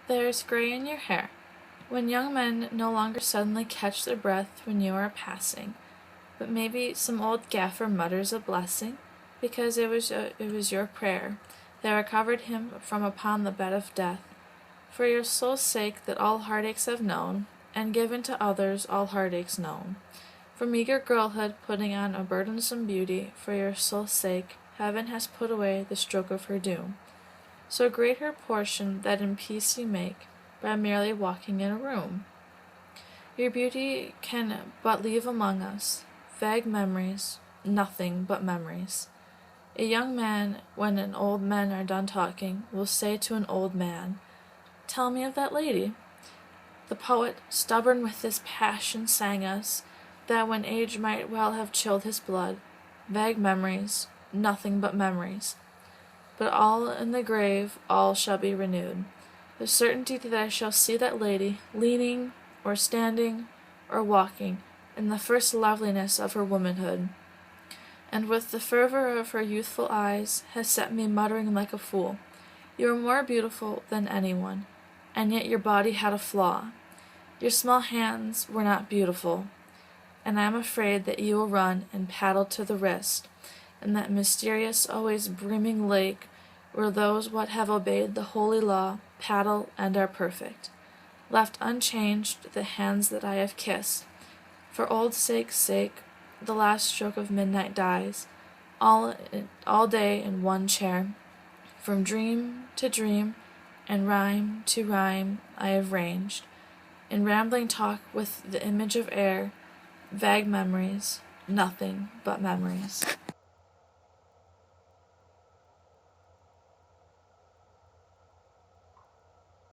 There is gray in your hair. When young men no longer suddenly catch their breath when you are passing, but maybe some old gaffer mutters a blessing, because it was your prayer that recovered him from upon the bed of death, for your soul's sake that all heartaches have known, and given to others all heartaches known. From eager girlhood putting on a burdensome beauty, for your soul's sake, heaven has put away the stroke of her doom. So great her portion that in peace you make, by merely walking in a room. Your beauty can but leave among us vague memories, nothing but memories. A young man, when an old men are done talking, will say to an old man, "Tell me of that lady." The poet, stubborn with this passion, sang us, that when age might well have chilled his blood, vague memories, nothing but memories. But all in the grave, all shall be renewed. The certainty that I shall see that lady, leaning, or standing, or walking, in the first loveliness of her womanhood, and with the fervor of her youthful eyes, has set me muttering like a fool, "You are more beautiful than anyone, and yet your body had a flaw. Your small hands were not beautiful, and I am afraid that you will run and paddle to the wrist, in that mysterious, always brimming lake where those what have obeyed the holy law paddle and are perfect. Left unchanged the hands that I have kissed. For old sake's sake, the last stroke of midnight dies, all day in one chair. From dream to dream, and rhyme to rhyme I have ranged, in rambling talk with the image of air, vague memories, nothing but memories."